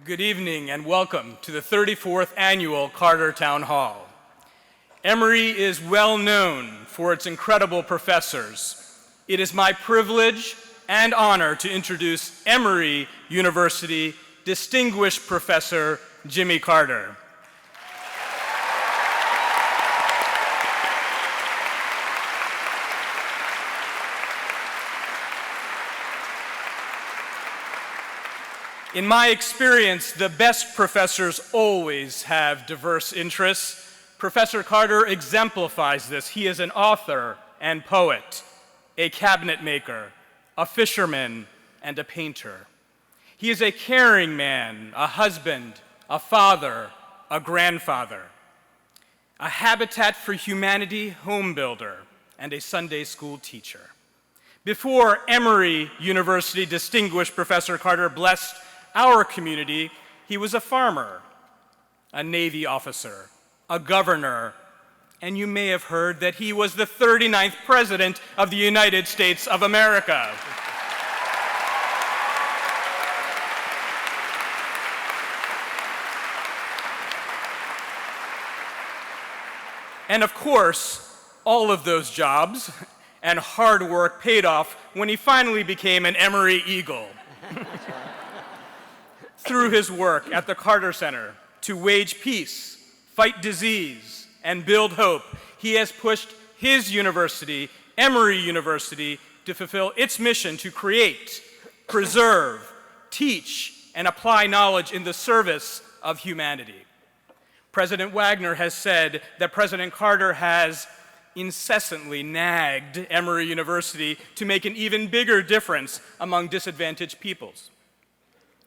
Good evening and welcome to the 34th Annual Carter Town Hall. Emory is well known for its incredible professors. It is my privilege and honor to introduce Emory University Distinguished Professor Jimmy Carter. In my experience, the best professors always have diverse interests. Professor Carter exemplifies this. He is an author and poet, a cabinet maker, a fisherman, and a painter. He is a caring man, a husband, a father, a grandfather, a Habitat for Humanity home builder, and a Sunday school teacher. Before Emory University Distinguished Professor Carter blessed our community, he was a farmer, a Navy officer, a governor, and you may have heard that he was the 39th President of the United States of America. And of course, all of those jobs and hard work paid off when he finally became an Emory Eagle. Through his work at the Carter Center to wage peace, fight disease, and build hope, he has pushed his university, Emory University, to fulfill its mission to create, preserve, teach, and apply knowledge in the service of humanity. President Wagner has said that President Carter has incessantly nagged Emory University to make an even bigger difference among disadvantaged peoples,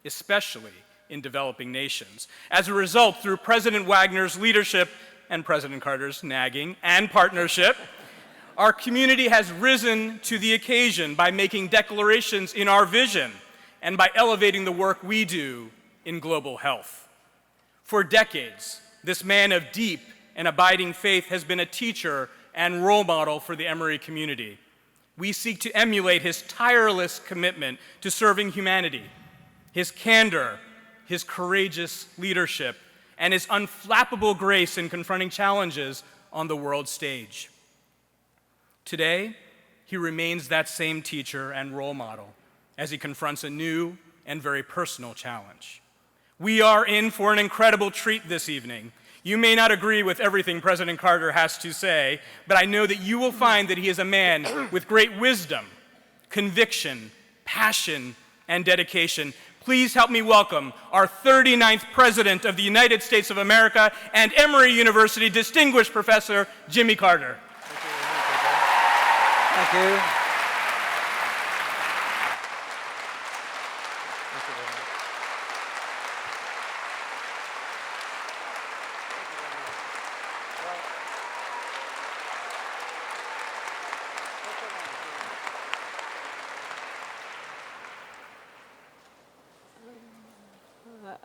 especially in developing nations. As a result, through President Wagner's leadership and President Carter's nagging and partnership, our community has risen to the occasion by making declarations in our vision and by elevating the work we do in global health. For decades, this man of deep and abiding faith has been a teacher and role model for the Emory community. We seek to emulate his tireless commitment to serving humanity, his candor, his courageous leadership, and his unflappable grace in confronting challenges on the world stage. Today, he remains that same teacher and role model as he confronts a new and very personal challenge. We are in for an incredible treat this evening. You may not agree with everything President Carter has to say, but I know that you will find that he is a man with great wisdom, conviction, passion, and dedication. Please help me welcome our 39th President of the United States of America and Emory University Distinguished Professor Jimmy Carter. Thank you.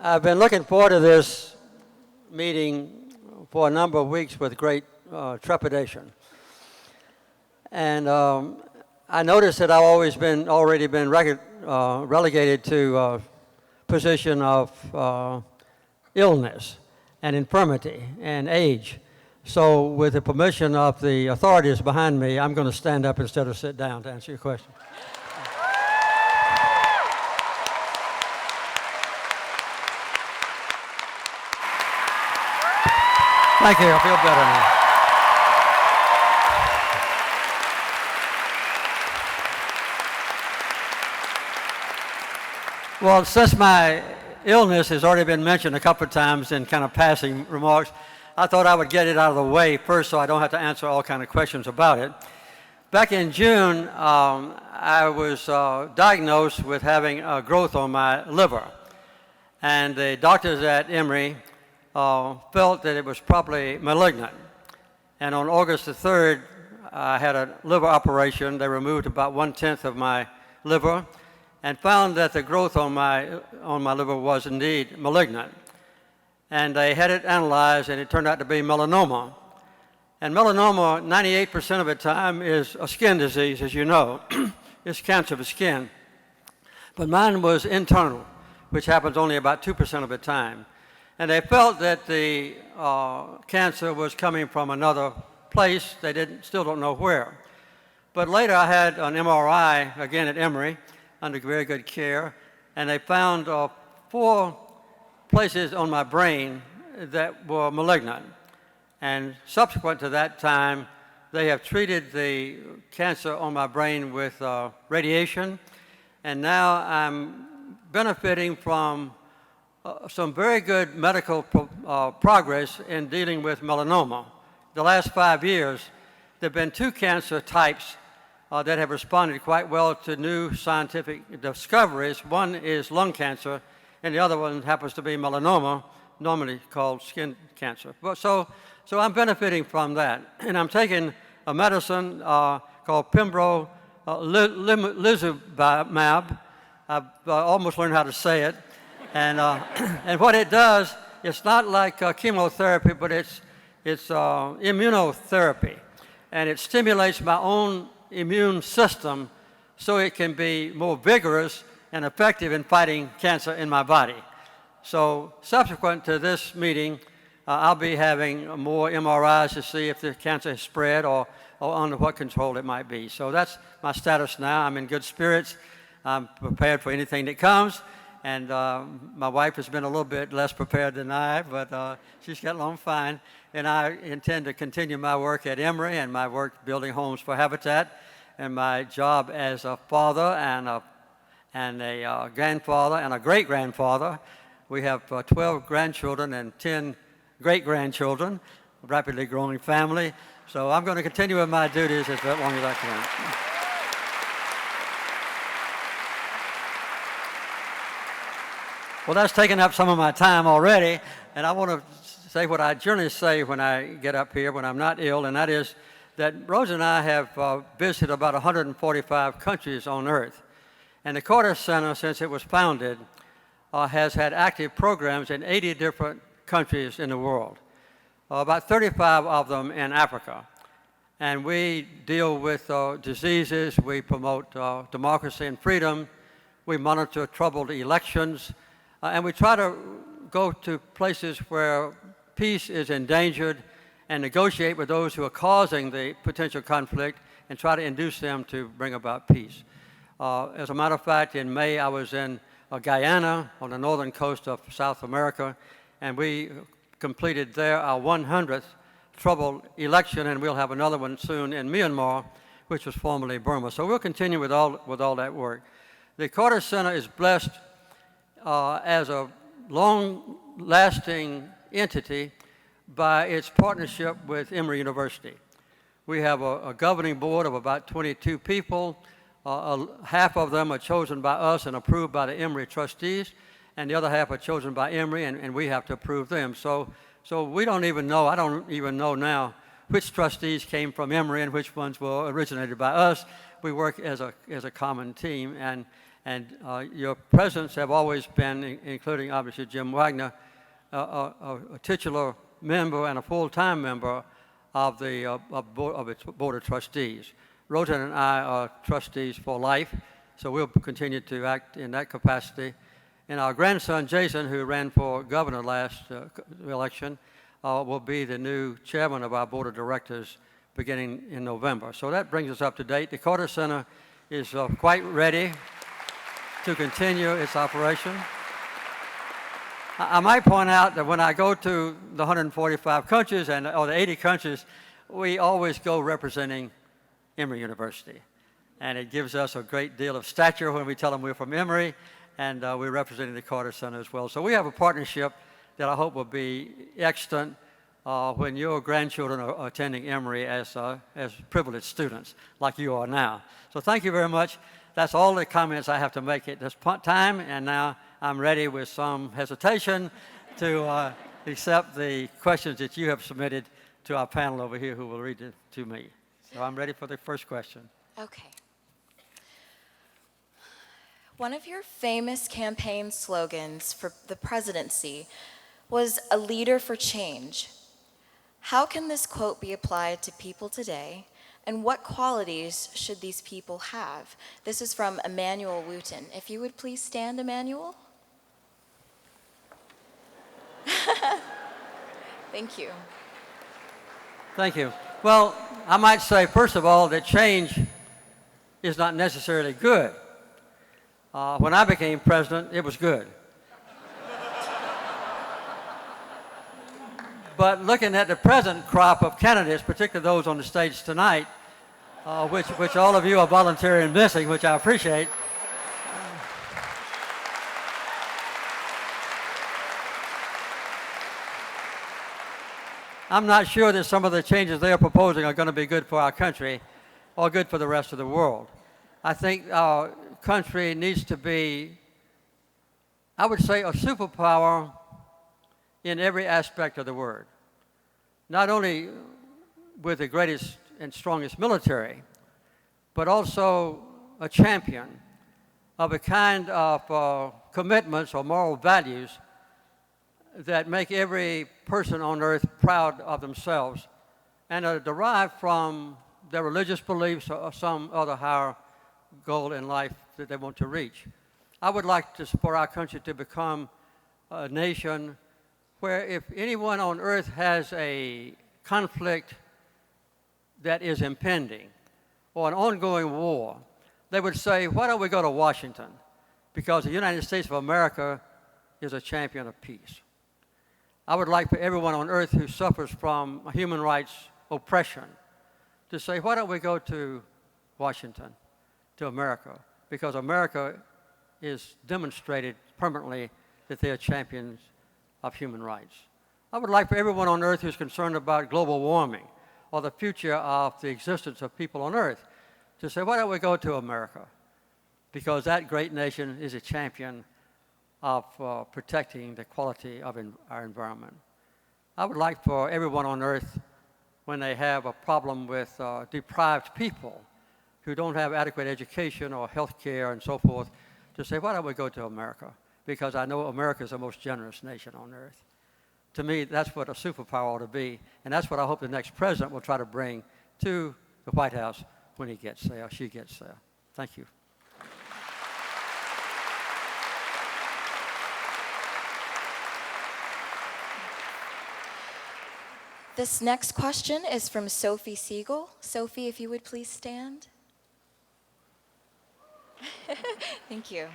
I've been looking forward to this meeting for a number of weeks with great trepidation. And I noticed that I've already been relegated to a position of illness and infirmity and age. So with the permission of the authorities behind me, I'm going to stand up instead of sit down to answer your question. Thank you. I feel better now. Well, since my illness has already been mentioned a couple of times in kind of passing remarks, I thought I would get it out of the way first so I don't have to answer all kind of questions about it. Back in June, I was diagnosed with having a growth on my liver. And the doctors at Emory felt that it was probably malignant. And on August the 3rd, I had a liver operation. They removed about 1/10 of my liver and found that the growth on my liver was indeed malignant. And they had it analyzed, and it turned out to be melanoma. And melanoma, 98% of the time, is a skin disease, as you know. It's cancer of the skin. But mine was internal. which happens only about 2% of the time. And they felt that the cancer was coming from another place. They still don't know where. But later I had an MRI, again at Emory, under very good care, and they found 4 places on my brain that were malignant. And subsequent to that time, they have treated the cancer on my brain with radiation, and now I'm benefiting from some very good medical progress in dealing with melanoma. The last 5 years, there have been 2 cancer types that have responded quite well to new scientific discoveries. One is lung cancer, and the other one happens to be melanoma, normally called skin cancer. So I'm benefiting from that. And I'm taking a medicine called pembrolizumab. I've almost learned how to say it. And, and what it does, it's not like chemotherapy, but it's immunotherapy. And it stimulates my own immune system so it can be more vigorous and effective in fighting cancer in my body. So subsequent to this meeting, I'll be having more MRIs to see if the cancer has spread or under what control it might be. So that's my status now. I'm in good spirits. I'm prepared for anything that comes. And my wife has been a little bit less prepared than I, but she's got along fine. And I intend to continue my work at Emory and my work building homes for Habitat and my job as a father and a grandfather and a great-grandfather. We have 12 grandchildren and 10 great-grandchildren, a rapidly growing family. So I'm going to continue with my duties as long as I can. Well, that's taken up some of my time already, and I want to say what I generally say when I get up here when I'm not ill, and that is that Rose and I have visited about 145 countries on Earth. And the Carter Center, since it was founded, has had active programs in 80 different countries in the world, about 35 of them in Africa. And we deal with diseases, we promote democracy and freedom, we monitor troubled elections, and we try to go to places where peace is endangered and negotiate with those who are causing the potential conflict and try to induce them to bring about peace. As a matter of fact, in May I was in Guyana on the northern coast of South America, and we completed there our 100th troubled election, and we'll have another one soon in Myanmar, which was formerly Burma. So we'll continue with all that work. The Carter Center is blessed as a long-lasting entity by its partnership with Emory University. We have a governing board of about 22 people. Half of them are chosen by us and approved by the Emory trustees, and the other half are chosen by Emory, and we have to approve them. So we don't even know, I don't even know now which trustees came from Emory and which ones were originated by us. We work as a common team, and your presidents have always been, including obviously Jim Wagner, a titular member and a full-time member of its board of trustees. Rosen and I are trustees for life, so we'll continue to act in that capacity. And our grandson, Jason, who ran for governor last election, will be the new chairman of our board of directors beginning in November. So that brings us up to date. The Carter Center is quite ready to continue its operation. I might point out that when I go to the 145 countries or the 80 countries, we always go representing Emory University. And it gives us a great deal of stature when we tell them we're from Emory, and we're representing the Carter Center as well. So we have a partnership that I hope will be excellent when your grandchildren are attending Emory as privileged students like you are now. So thank you very much. That's all the comments I have to make at this time, and now I'm ready with some hesitation to accept the questions that you have submitted to our panel over here who will read it to me. So I'm ready for the first question. Okay. One of your famous campaign slogans for the presidency was "a leader for change." How can this quote be applied to people today, and what qualities should these people have? This is from Emmanuel Wooten. If you would please stand, Emmanuel. Thank you. Thank you. Well, I might say, first of all, that change is not necessarily good. When I became president, it was good. But looking at the present crop of candidates, particularly those on the stage tonight, which all of you are volunteering missing, which I appreciate, I'm not sure that some of the changes they are proposing are going to be good for our country or good for the rest of the world. I think our country needs to be, I would say, a superpower in every aspect of the word. Not only with the greatest and strongest military, but also a champion of a kind of commitments or moral values that make every person on earth proud of themselves and are derived from their religious beliefs or some other higher goal in life that they want to reach. I would like for our country to become a nation where if anyone on earth has a conflict that is impending or an ongoing war, they would say, why don't we go to Washington? Because the United States of America is a champion of peace. I would like for everyone on earth who suffers from human rights oppression to say, why don't we go to Washington, to America? Because America is demonstrated permanently that they are champions of human rights. I would like for everyone on earth who's concerned about global warming or the future of the existence of people on earth to say, why don't we go to America? Because that great nation is a champion of protecting the quality of our environment. I would like for everyone on earth, when they have a problem with deprived people who don't have adequate education or health care and so forth, to say, why don't we go to America? Because I know America is the most generous nation on earth. To me, that's what a superpower ought to be, and that's what I hope the next president will try to bring to the White House when he gets there, or she gets there. Thank you. This next question is from Sophie Siegel. Sophie, if you would please stand. Thank you.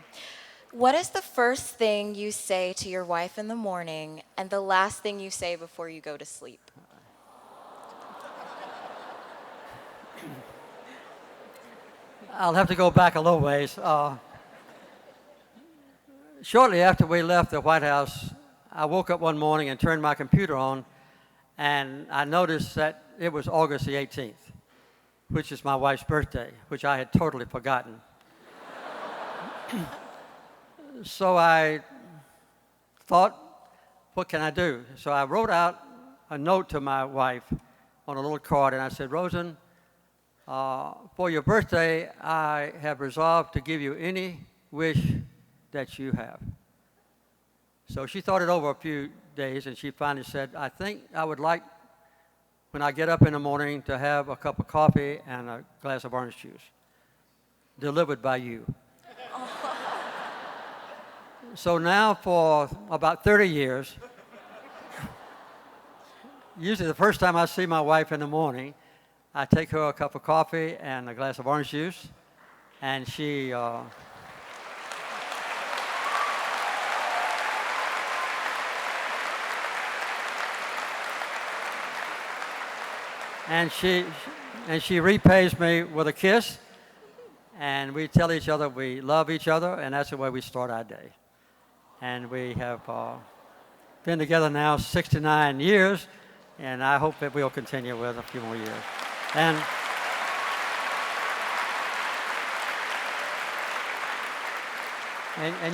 What is the first thing you say to your wife in the morning and the last thing you say before you go to sleep? I'll have to go back a little ways. Shortly after we left the White House, I woke up one morning and turned my computer on, and I noticed that it was August the 18th, which is my wife's birthday, which I had totally forgotten. So I thought, what can I do? So I wrote out a note to my wife on a little card, and I said, Rosen, for your birthday, I have resolved to give you any wish that you have. So she thought it over a few days, and she finally said, I think I would like, when I get up in the morning, to have a cup of coffee and a glass of orange juice delivered by you. So now for about 30 years, usually the first time I see my wife in the morning, I take her a cup of coffee and a glass of orange juice, and she she repays me with a kiss, and we tell each other we love each other, and that's the way we start our day. And we have been together now 69 years, and I hope that we'll continue with a few more years. And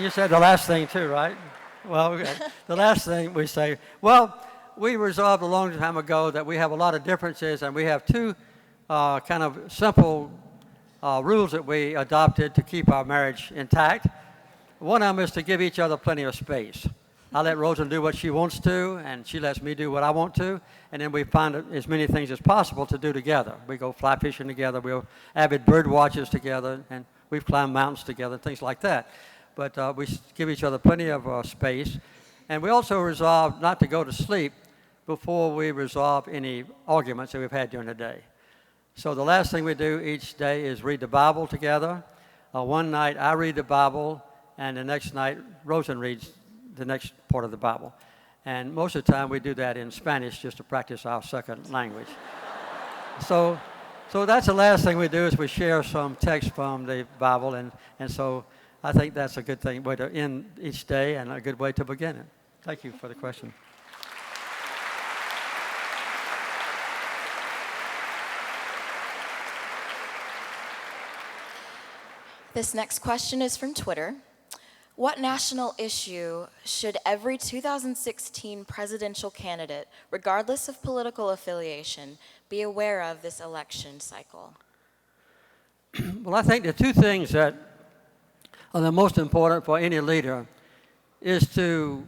you said the last thing too, right? Well, the last thing we say, well, we resolved a long time ago that we have a lot of differences, and we have two kind of simple rules that we adopted to keep our marriage intact. One of them is to give each other plenty of space. I let Rosen do what she wants to, and she lets me do what I want to, and then we find as many things as possible to do together. We go fly fishing together, we're avid bird watchers together, and we've climbed mountains together, things like that. But we give each other plenty of space. And we also resolved not to go to sleep before we resolve any arguments that we've had during the day. So the last thing we do each day is read the Bible together. One night I read the Bible, and the next night Rosen reads the next part of the Bible. And most of the time we do that in Spanish just to practice our second language. So that's the last thing we do is we share some text from the Bible, and so I think that's a good way to end each day and a good way to begin it. Thank you for the question. This next question is from Twitter. What national issue should every 2016 presidential candidate, regardless of political affiliation, be aware of this election cycle? Well, I think the two things that are the most important for any leader is to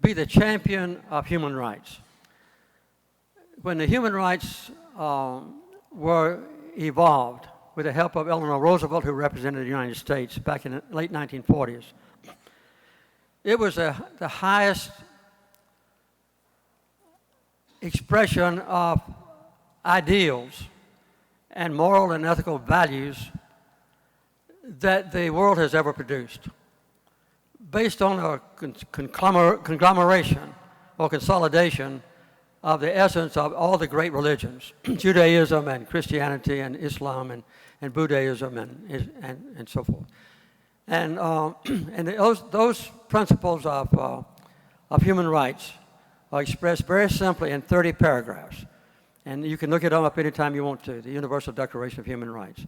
be the champion of human rights. When the human rights were evolved with the help of Eleanor Roosevelt, who represented the United States back in the late 1940s, it was the highest expression of ideals and moral and ethical values that the world has ever produced, based on a conglomeration or consolidation of the essence of all the great religions, Judaism and Christianity and Islam and Buddhism and so forth. And those principles of human rights are expressed very simply in 30 paragraphs. And you can look it up anytime you want to, the Universal Declaration of Human Rights.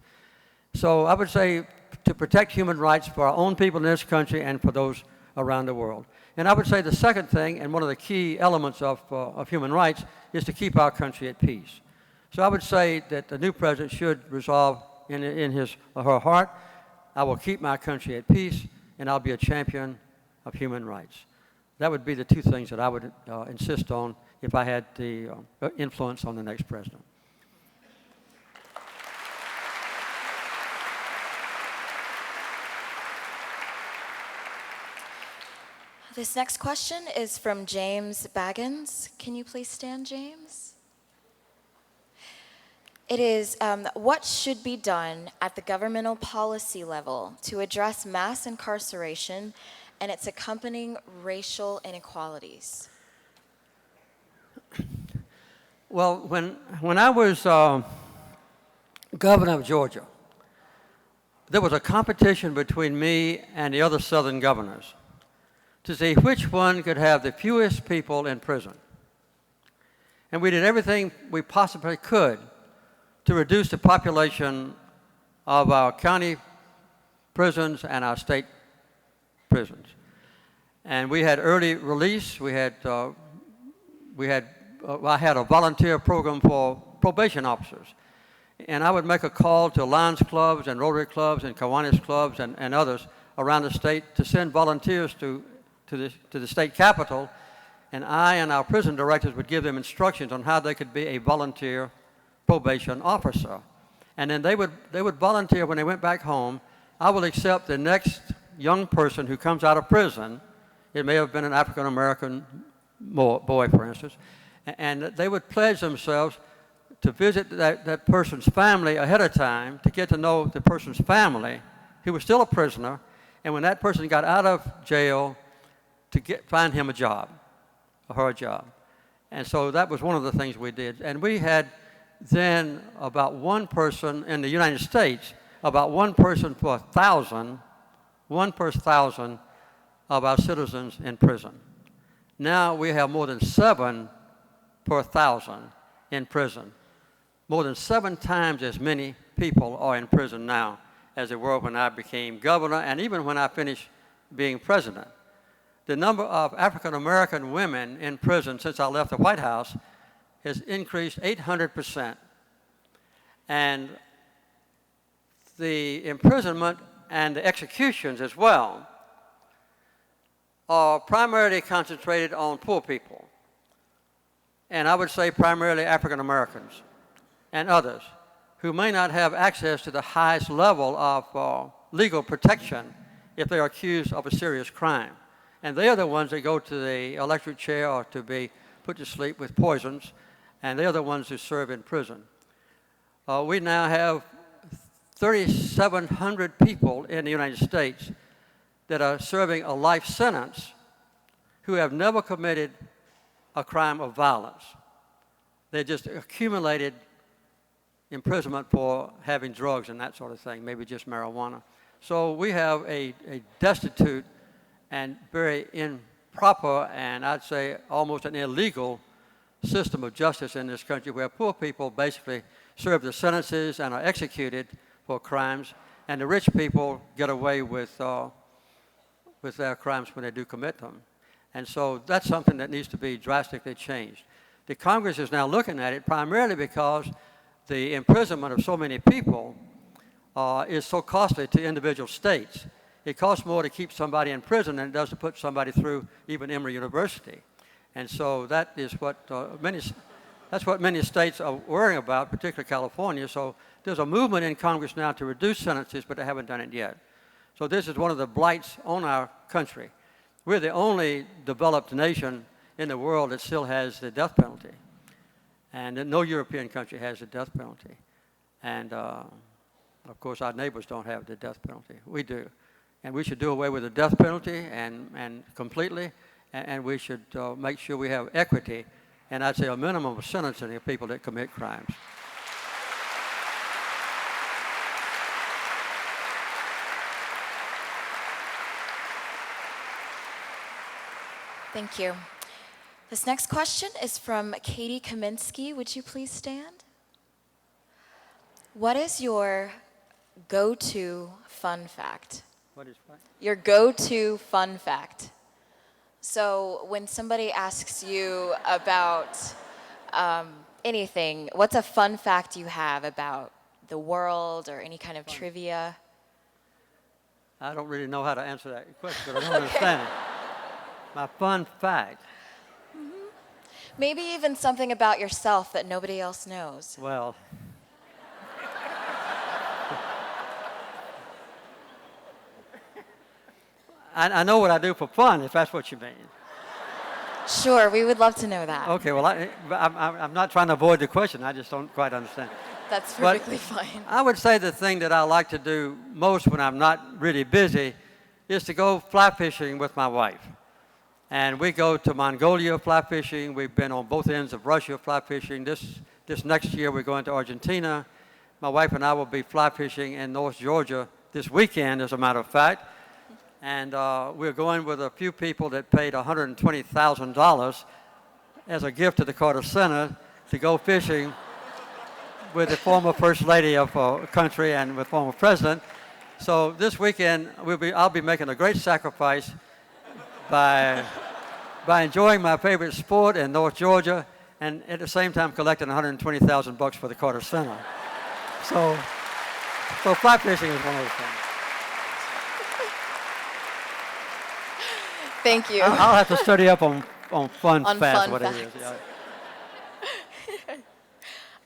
So I would say to protect human rights for our own people in this country and for those around the world. And I would say the second thing, and one of the key elements of human rights, is to keep our country at peace. So I would say that the new president should resolve in his or her heart, I will keep my country at peace, and I'll be a champion of human rights. That would be the two things that I would insist on if I had the influence on the next president. This next question is from James Baggins. Can you please stand, James? It is, what should be done at the governmental policy level to address mass incarceration and its accompanying racial inequalities? Well, when I was governor of Georgia, there was a competition between me and the other southern governors to see which one could have the fewest people in prison. And we did everything we possibly could to reduce the population of our county prisons and our state prisons. And we had early release. I had a volunteer program for probation officers. And I would make a call to Lions clubs and Rotary clubs and Kiwanis clubs and others around the state to send volunteers to the state capitol, and I and our prison directors would give them instructions on how they could be a volunteer probation officer. And then they would volunteer when they went back home. I will accept the next young person who comes out of prison. It may have been an African-American boy, for instance, and they would pledge themselves to visit that person's family ahead of time to get to know the person's family, who was still a prisoner, and when that person got out of jail, to find him a job, or her a job. And so that was one of the things we did. And we had then about one person in the United States, about one person per 1,000, one per 1,000 of our citizens in prison. Now we have more than 7 per 1,000 in prison. More than 7 times as many people are in prison now as there were when I became governor and even when I finished being president. The number of African-American women in prison since I left the White House has increased 800%. And the imprisonment and the executions as well are primarily concentrated on poor people. And I would say primarily African-Americans and others who may not have access to the highest level of legal protection if they are accused of a serious crime. And they are the ones that go to the electric chair or to be put to sleep with poisons, and they're the ones who serve in prison. We now have 3,700 people in the United States that are serving a life sentence who have never committed a crime of violence. They just accumulated imprisonment for having drugs and that sort of thing, maybe just marijuana. So we have a destitute and very improper, and I'd say almost an illegal system of justice in this country, where poor people basically serve their sentences and are executed for crimes, and the rich people get away with their crimes when they do commit them. And so that's something that needs to be drastically changed. The Congress is now looking at it primarily because the imprisonment of so many people is so costly to individual states. It costs more to keep somebody in prison than it does to put somebody through even Emory University. And so that is what that's what many states are worrying about, particularly California. So there's a movement in Congress now to reduce sentences, but they haven't done it yet. So this is one of the blights on our country. We're the only developed nation in the world that still has the death penalty. And no European country has the death penalty. And, of course, our neighbors don't have the death penalty. We do. And we should do away with the death penalty and completely, and we should make sure we have equity, and I'd say a minimum of sentencing of people that commit crimes. Thank you. This next question is from Katie Kaminsky. Would you please stand? What is your go-to fun fact? What is what? Your go-to fun fact. So when somebody asks you about anything, what's a fun fact you have about the world or any kind of trivia? I don't really know how to answer that question, but I don't understand it. My fun fact. Maybe even something about yourself that nobody else knows. Well, I know what I do for fun, if that's what you mean. Sure, we would love to know that. Okay, well, I'm not trying to avoid the question. I just don't quite understand. That's perfectly fine. I would say the thing that I like to do most when I'm not really busy is to go fly fishing with my wife. And we go to Mongolia fly fishing. We've been on both ends of Russia fly fishing. This next year we're going to Argentina. My wife and I will be fly fishing in North Georgia this weekend, as a matter of fact. And we're going with a few people that paid $120,000 as a gift to the Carter Center to go fishing with the former First Lady of a country and with former President. So this weekend I'll be making a great sacrifice by enjoying my favorite sport in North Georgia and at the same time collecting $120,000 for the Carter Center. So fly fishing is one of those things. Thank you. I'll have to study up on fun On facts, fun what facts. it is.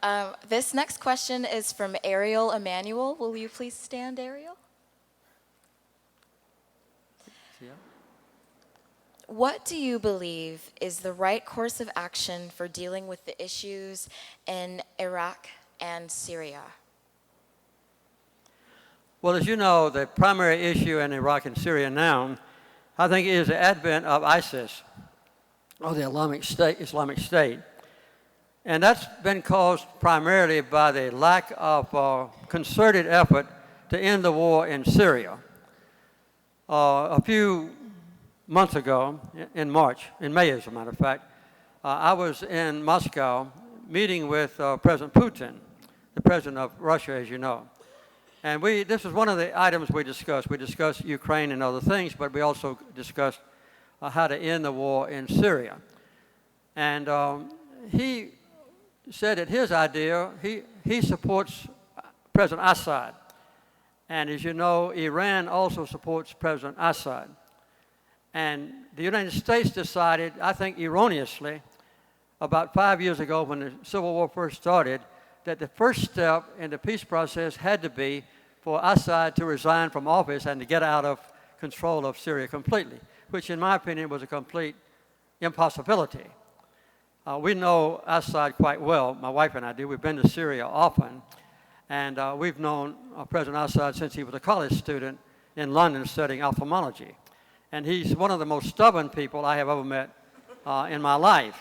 Yeah. This next question is from Ariel Emanuel. Will you please stand, Ariel? Yeah. What do you believe is the right course of action for dealing with the issues in Iraq and Syria? Well, as you know, the primary issue in Iraq and Syria now, I think, is the advent of ISIS, or the Islamic State. And that's been caused primarily by the lack of concerted effort to end the war in Syria. A few months ago, in May as a matter of fact, I was in Moscow meeting with President Putin, the president of Russia, as you know. And this was one of the items we discussed. We discussed Ukraine and other things, but we also discussed how to end the war in Syria. And he said that his idea, he supports President Assad. And as you know, Iran also supports President Assad. And the United States decided, I think erroneously, about 5 years ago when the Civil War first started, that the first step in the peace process had to be for Assad to resign from office and to get out of control of Syria completely, which in my opinion was a complete impossibility. We know Assad quite well. My wife and I do. We've been to Syria often. And we've known President Assad since he was a college student in London studying ophthalmology. And he's one of the most stubborn people I have ever met in my life.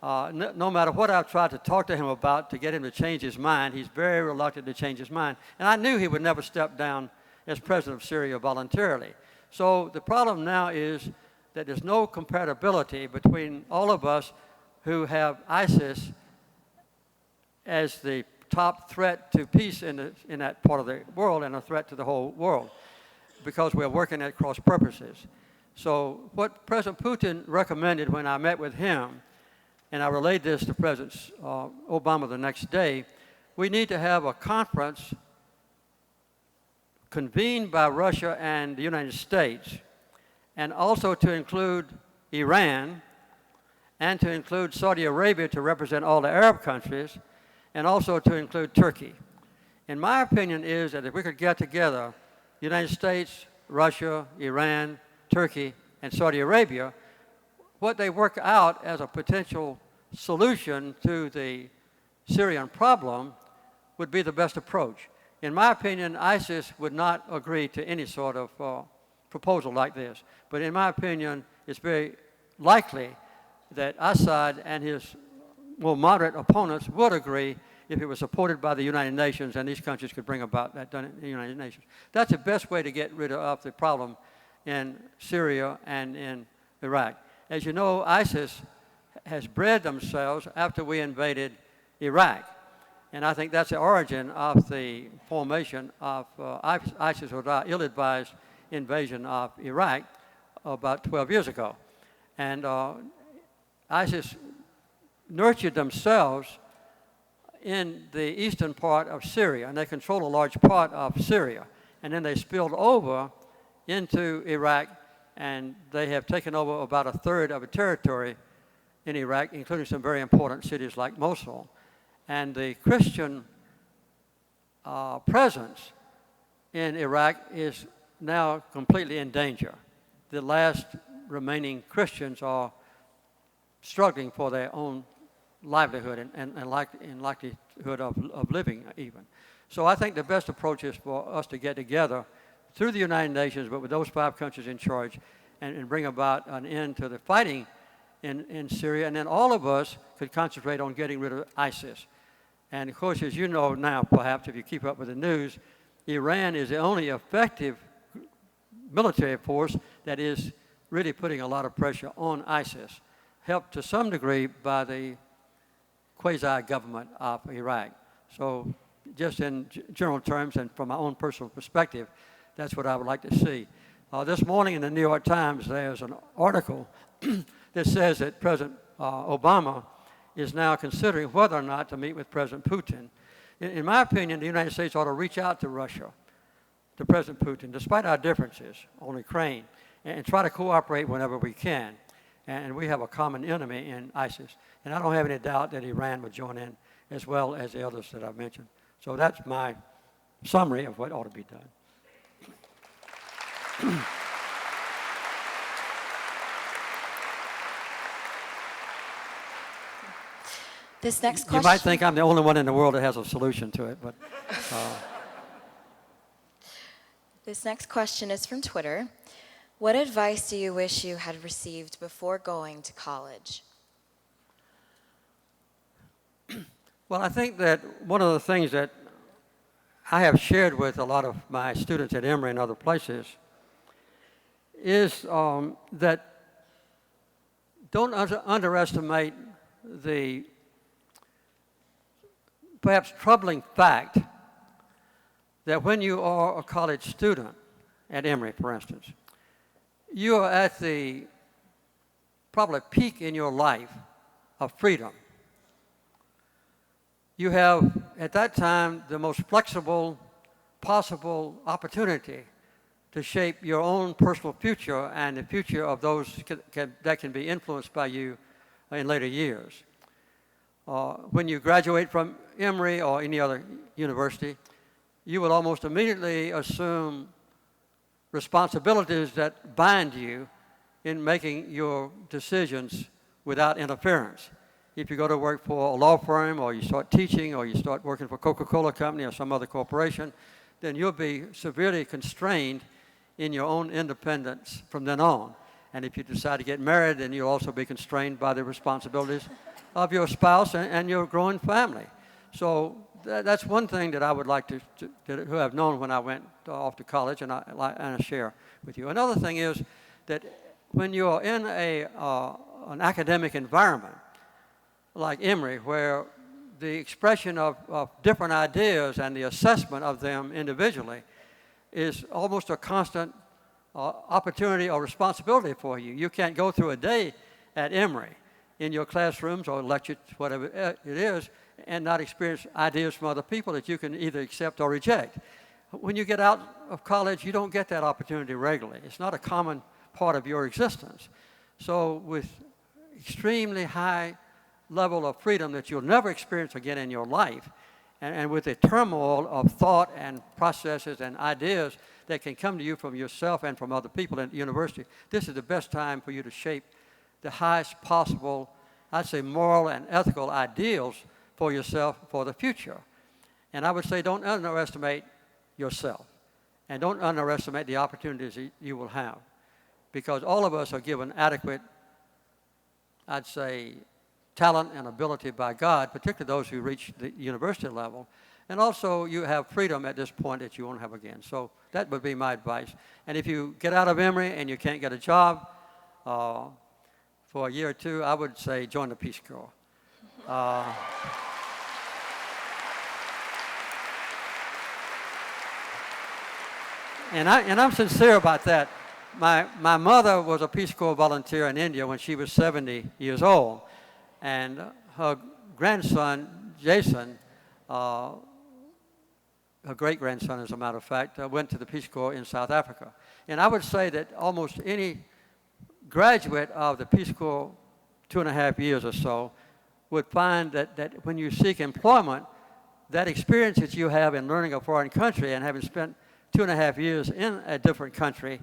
No matter what I've tried to talk to him about to get him to change his mind, he's very reluctant to change his mind. And I knew he would never step down as president of Syria voluntarily. So the problem now is that there's no compatibility between all of us who have ISIS as the top threat to peace in that part of the world and a threat to the whole world, because we're working at cross purposes. So what President Putin recommended when I met with him, and I relayed this to President Obama the next day, we need to have a conference convened by Russia and the United States, and also to include Iran, and to include Saudi Arabia to represent all the Arab countries, and also to include Turkey. And my opinion is that if we could get together, United States, Russia, Iran, Turkey, and Saudi Arabia, what they work out as a potential solution to the Syrian problem would be the best approach. In my opinion, ISIS would not agree to any sort of proposal like this. But in my opinion, it's very likely that Assad and his more moderate opponents would agree if it was supported by the United Nations and these countries could bring about that done in the United Nations. That's the best way to get rid of the problem in Syria and in Iraq. As you know, ISIS has bred themselves after we invaded Iraq. And I think that's the origin of the formation of ISIS, or the ill-advised invasion of Iraq about 12 years ago. And ISIS nurtured themselves in the eastern part of Syria, and they control a large part of Syria. And then they spilled over into Iraq, and they have taken over about a third of the territory in Iraq, including some very important cities like Mosul. And the Christian presence in Iraq is now completely in danger. The last remaining Christians are struggling for their own livelihood and likelihood of living even. So I think the best approach is for us to get together through the United Nations, but with those 5 countries in charge, and bring about an end to the fighting in Syria, and then all of us could concentrate on getting rid of ISIS. And of course, as you know now, perhaps if you keep up with the news, Iran is the only effective military force that is really putting a lot of pressure on ISIS, helped to some degree by the quasi-government of Iraq. So just in general terms and from my own personal perspective, that's what I would like to see. This morning in the New York Times, there's an article that says that President Obama is now considering whether or not to meet with President Putin. In my opinion, the United States ought to reach out to Russia, to President Putin, despite our differences on Ukraine, and try to cooperate whenever we can. And we have a common enemy in ISIS. And I don't have any doubt that Iran would join in, as well as the others that I've mentioned. So that's my summary of what ought to be done. This next question. You might think I'm the only one in the world that has a solution to it, but. This next question is from Twitter. What advice do you wish you had received before going to college? Well, I think that one of the things that I have shared with a lot of my students at Emory and other places is that don't underestimate the perhaps troubling fact that when you are a college student at Emory, for instance, you are at the probably peak in your life of freedom. You have, at that time, the most flexible possible opportunity to shape your own personal future and the future of those that can be influenced by you in later years. When you graduate from Emory or any other university, you will almost immediately assume responsibilities that bind you in making your decisions without interference. if you go to work for a law firm or you start teaching or you start working for Coca-Cola Company or some other corporation, then you'll be severely constrained in your own independence from then on. And if you decide to get married, then you'll also be constrained by the responsibilities of your spouse and your growing family. So that's one thing that I would like to who I've known when I went off to college, and I share with you. Another thing is that when you're in an academic environment like Emory, where the expression of different ideas and the assessment of them individually is almost a constant opportunity or responsibility for you. You can't go through a day at Emory in your classrooms or lectures, whatever it is, and not experience ideas from other people that you can either accept or reject. When you get out of college, you don't get that opportunity regularly. It's not a common part of your existence. So with extremely high level of freedom that you'll never experience again in your life, and with the turmoil of thought and processes and ideas that can come to you from yourself and from other people at the university, this is the best time for you to shape the highest possible, I'd say, moral and ethical ideals for yourself for the future. And I would say don't underestimate yourself, and don't underestimate the opportunities that you will have, because all of us are given adequate, I'd say, talent and ability by God, particularly those who reach the university level. And also you have freedom at this point that you won't have again. So that would be my advice. And if you get out of Emory and you can't get a job for a year or two, I would say join the Peace Corps. And I'm sincere about that. My mother was a Peace Corps volunteer in India when she was 70 years old. And her grandson, Jason, her great-grandson, as a matter of fact, went to the Peace Corps in South Africa. And I would say that almost any graduate of the Peace Corps 2.5 years or so would find that when you seek employment, that experience that you have in learning a foreign country and having spent 2.5 years in a different country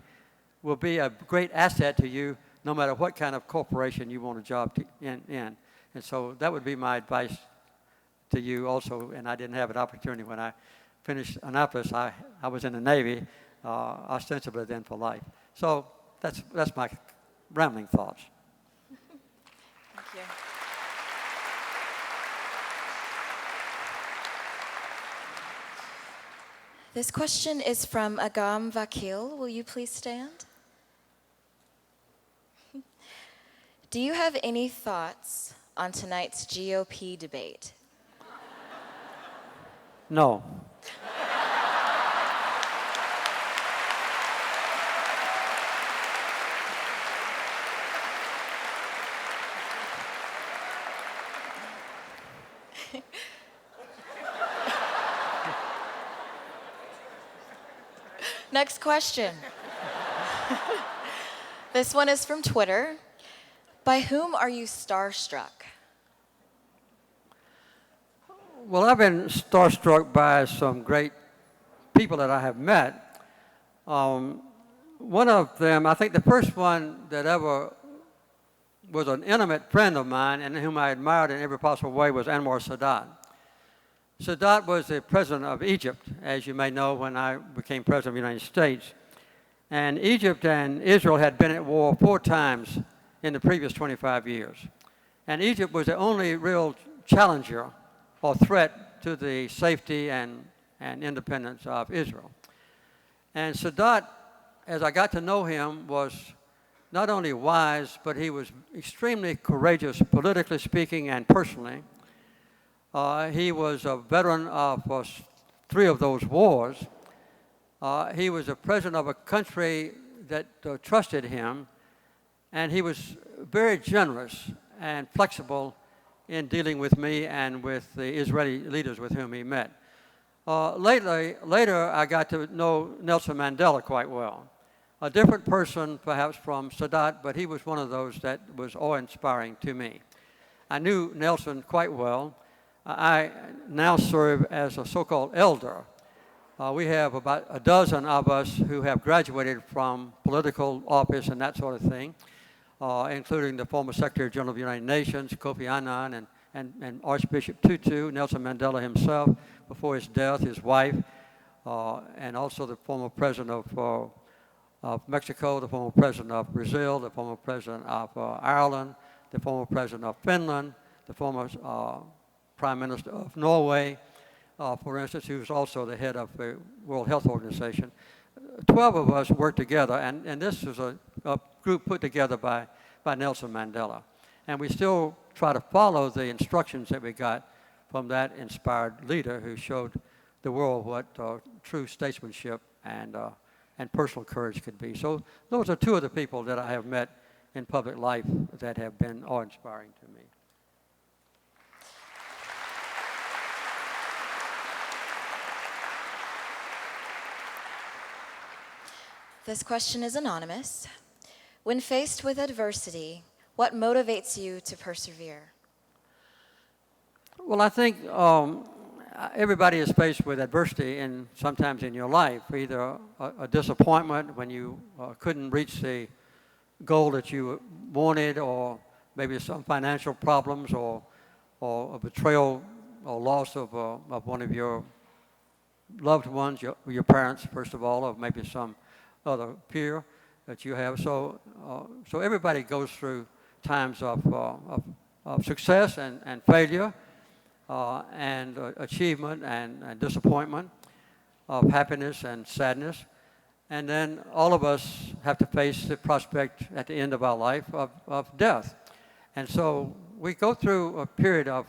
will be a great asset to you no matter what kind of corporation you want a job in. And so that would be my advice to you also. And I didn't have an opportunity when I finished Annapolis. I was in the Navy, ostensibly then for life. So that's my rambling thoughts. Thank you. This question is from Agam Vakil. Will you please stand? Do you have any thoughts on tonight's GOP debate? No. Next question. This one is from Twitter. By whom are you starstruck? Well, I've been starstruck by some great people that I have met. One of them, I think the first one that ever was an intimate friend of mine and whom I admired in every possible way was Anwar Sadat. Sadat was the president of Egypt, as you may know, when I became president of the United States. And Egypt and Israel had been at war 4 times in the previous 25 years. And Egypt was the only real challenger or threat to the safety and independence of Israel. And Sadat, as I got to know him, was not only wise, but he was extremely courageous, politically speaking and personally. He was a veteran of 3 of those wars. He was the president of a country that trusted him, and he was very generous and flexible in dealing with me and with the Israeli leaders with whom he met. Later, I got to know Nelson Mandela quite well. A different person, perhaps, from Sadat, but he was one of those that was awe-inspiring to me. I knew Nelson quite well. I now serve as a so-called elder. We have about a dozen of us who have graduated from political office and that sort of thing. including the former Secretary General of the United Nations, Kofi Annan, and Archbishop Tutu, Nelson Mandela himself before his death, his wife, and also the former president of Mexico, the former president of Brazil, the former president of Ireland, the former president of Finland, the former prime minister of Norway, for instance, who was also the head of the World Health Organization. 12 of us worked together, and this was a group put together by Nelson Mandela. And we still try to follow the instructions that we got from that inspired leader who showed the world what true statesmanship and personal courage could be. So those are two of the people that I have met in public life that have been awe-inspiring to me. This question is anonymous. When faced with adversity, what motivates you to persevere? Well, I think everybody is faced with adversity sometimes in your life, either a disappointment when you couldn't reach the goal that you wanted, or maybe some financial problems, or a betrayal or loss of one of your loved ones, your parents, first of all, or maybe some other peer that you have. So everybody goes through times of success and failure, and achievement and disappointment, of happiness and sadness. And then all of us have to face the prospect at the end of our life of death. And so we go through a period of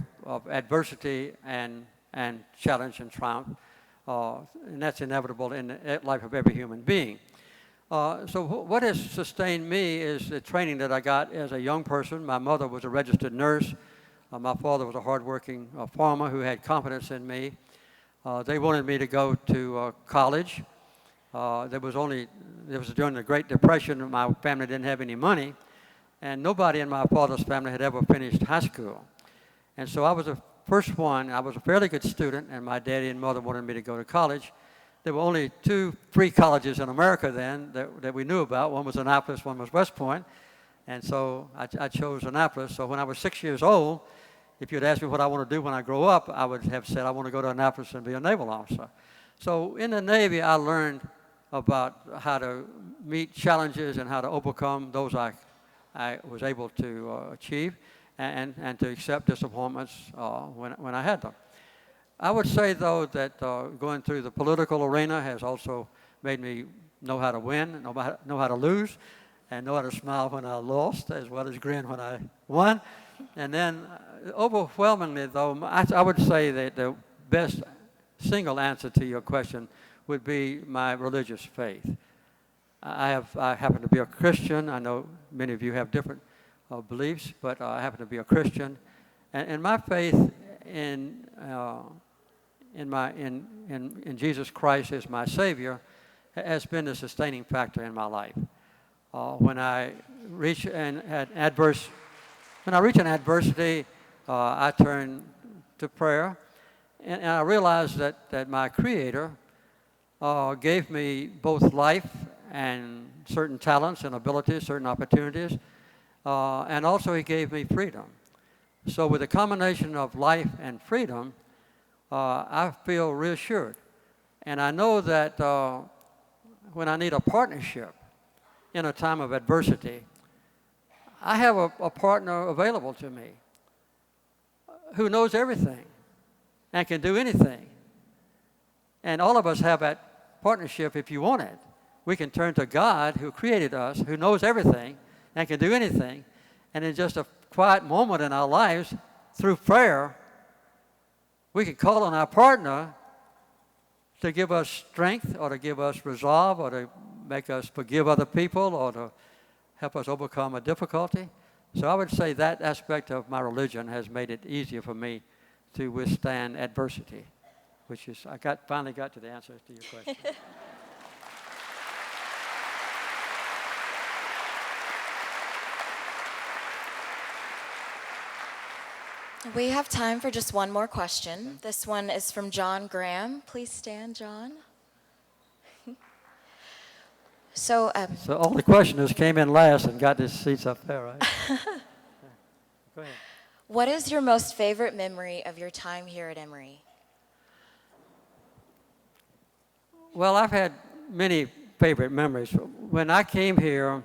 adversity and challenge and triumph, and that's inevitable in the life of every human being. So what has sustained me is the training that I got as a young person. My mother was a registered nurse. My father was a hardworking farmer who had confidence in me. They wanted me to go to college. It was during the Great Depression. My family didn't have any money, and nobody in my father's family had ever finished high school. And so I was the first one. I was a fairly good student, and my daddy and mother wanted me to go to college. There were only 2 free colleges in America then that we knew about. One was Annapolis, one was West Point. And so I chose Annapolis. So when I was 6 years old, if you'd asked me what I want to do when I grow up, I would have said I want to go to Annapolis and be a naval officer. So in the Navy, I learned about how to meet challenges and how to overcome those I was able to achieve, and to accept disappointments when I had them. I would say, though, that going through the political arena has also made me know how to win, know how to lose, and know how to smile when I lost, as well as grin when I won. And then, overwhelmingly, though, I would say that the best single answer to your question would be my religious faith. I happen to be a Christian. I know many of you have different beliefs, but I happen to be a Christian, and my faith in Jesus Christ as my Savior has been the sustaining factor in my life. When I reach an adversity, I turn to prayer, and I realize that my Creator gave me both life and certain talents and abilities, certain opportunities, and also He gave me freedom. So with a combination of life and freedom, I feel reassured. And I know that when I need a partnership in a time of adversity, I have a partner available to me who knows everything and can do anything. And all of us have that partnership if you want it. We can turn to God, who created us, who knows everything and can do anything, and in just a quiet moment in our lives, through prayer, we can call on our partner to give us strength, or to give us resolve, or to make us forgive other people, or to help us overcome a difficulty. So I would say that aspect of my religion has made it easier for me to withstand adversity, which is, finally got to the answer to your question. We have time for just one more question. This one is from John Graham. Please stand, John. So all the questioners came in last and got their seats up there, right? Go ahead. what is your most favorite memory of your time here at Emory? Well, I've had many favorite memories. When I came here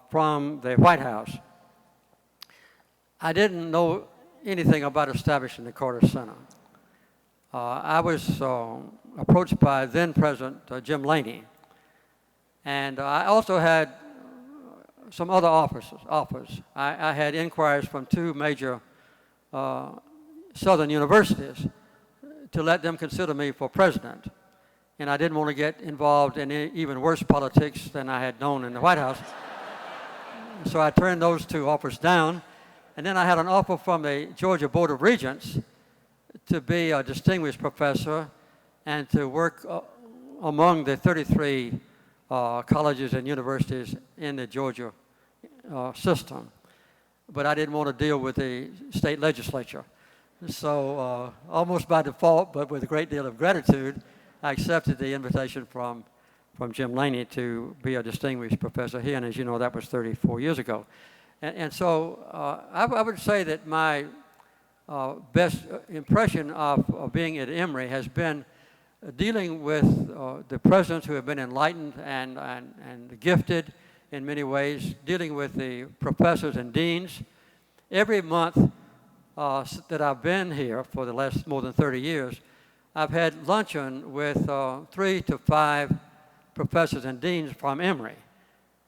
from the White House, I didn't know anything about establishing the Carter Center. I was approached by then President Jim Laney, and I also had some other offers. I had inquiries from two major southern universities to let them consider me for president. And I didn't want to get involved in even worse politics than I had known in the White House. So I turned those two offers down. And then I had an offer from the Georgia Board of Regents to be a distinguished professor and to work among the 33 colleges and universities in the Georgia system. But I didn't want to deal with the state legislature. So almost by default, but with a great deal of gratitude, I accepted the invitation from Jim Laney to be a distinguished professor here, and as you know, that was 34 years ago. And so I would say that my best impression of being at Emory has been dealing with the presidents who have been enlightened and gifted in many ways, dealing with the professors and deans. Every month that I've been here for the last more than 30 years, I've had luncheon with 3 to 5 professors and deans from Emory.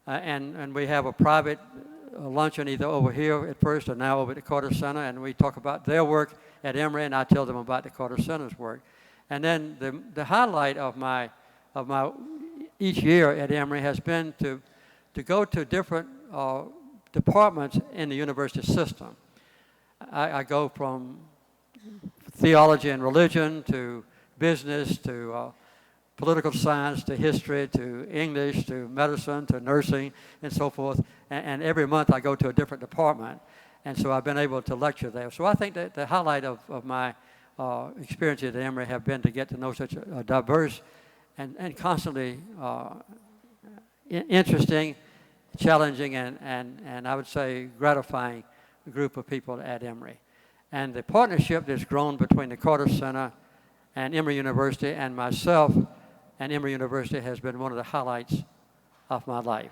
And we have a private luncheon either over here at first or now over at the Carter Center, and we talk about their work at Emory, and I tell them about the Carter Center's work. And then the highlight of my each year at Emory has been to go to different departments in the university system. I go from theology and religion to business to political science to history to English to medicine to nursing and so forth. And every month I go to a different department. And so I've been able to lecture there. So I think that the highlight of my experience at Emory have been to get to know such a diverse and constantly interesting, challenging, and I would say gratifying group of people at Emory. And the partnership that's grown between the Carter Center and Emory University and myself and Emory University has been one of the highlights of my life.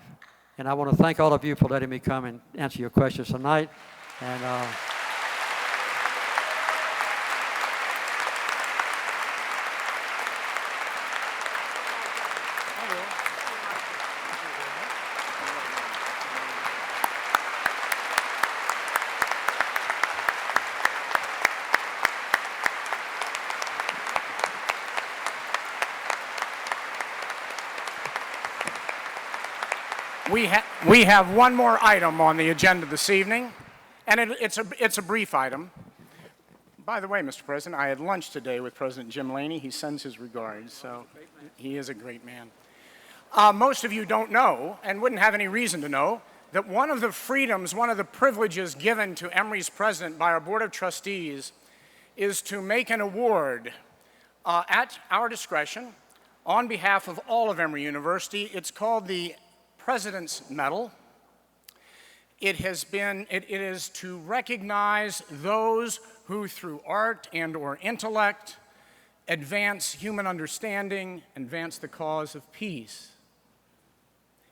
And I want to thank all of you for letting me come and answer your questions tonight. And We have one more item on the agenda this evening, and it's a brief item. By the way, Mr. President, I had lunch today with President Jim Laney. He sends his regards, so he is a great man. Most of you don't know, and wouldn't have any reason to know, that one of the freedoms, one of the privileges given to Emory's president by our Board of Trustees is to make an award at our discretion on behalf of all of Emory University. It's called the President's Medal. It is to recognize those who through art and or intellect advance human understanding, advance the cause of peace.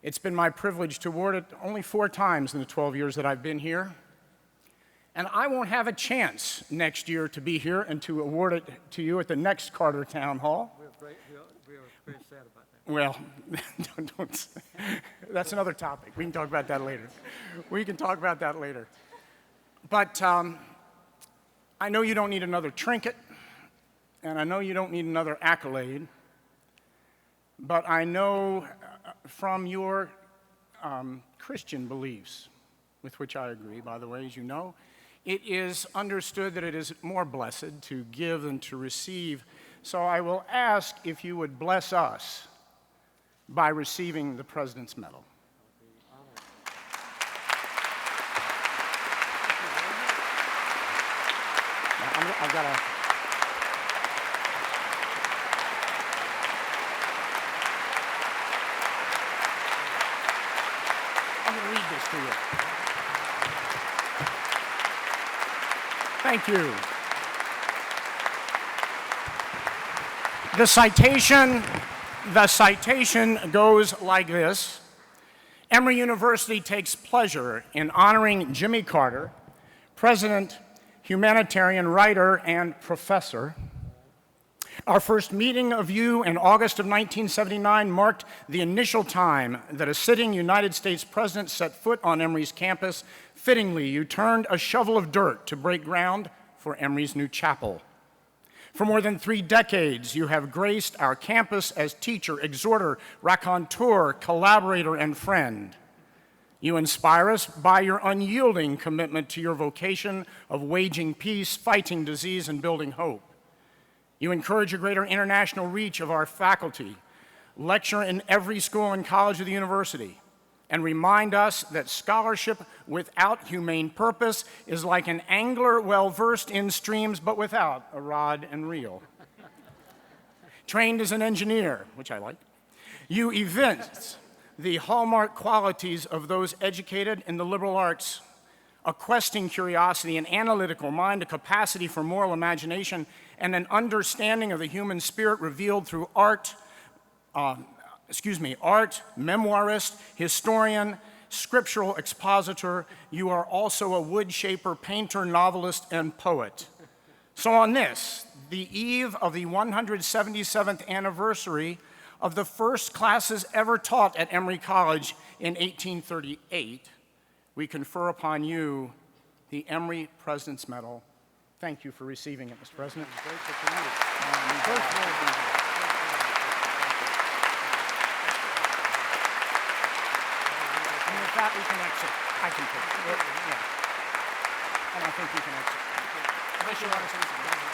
It's been my privilege to award it only 4 times in the 12 years that I've been here. And I won't have a chance next year to be here and to award it to you at the next Carter Town Hall. we are very sad about that. Well, don't, that's another topic. We can talk about that later. But I know you don't need another trinket, and I know you don't need another accolade, but I know from your Christian beliefs, with which I agree, by the way, as you know, it is understood that it is more blessed to give than to receive. So I will ask if you would bless us by receiving the President's Medal. I've got to... read this to you. Thank you. The citation goes like this. Emory University takes pleasure in honoring Jimmy Carter, president, humanitarian, writer, and professor. Our first meeting of you in August of 1979 marked the initial time that a sitting United States president set foot on Emory's campus. Fittingly, you turned a shovel of dirt to break ground for Emory's new chapel. For more than 3 decades, you have graced our campus as teacher, exhorter, raconteur, collaborator, and friend. You inspire us by your unyielding commitment to your vocation of waging peace, fighting disease, and building hope. You encourage a greater international reach of our faculty, lecture in every school and college of the university, and remind us that scholarship without humane purpose is like an angler well-versed in streams but without a rod and reel. Trained as an engineer, which I like, you evince the hallmark qualities of those educated in the liberal arts: a questing curiosity, an analytical mind, a capacity for moral imagination, and an understanding of the human spirit revealed through art, memoirist, historian, scriptural expositor. You are also a wood shaper, painter, novelist, and poet. So on this, the eve of the 177th anniversary of the first classes ever taught at Emory College in 1838, we confer upon you the Emory President's Medal. Thank you for receiving it, Mr. President. And with that, we can exit. I can take it. Yeah. And I think we can exit. Unless you want to say something.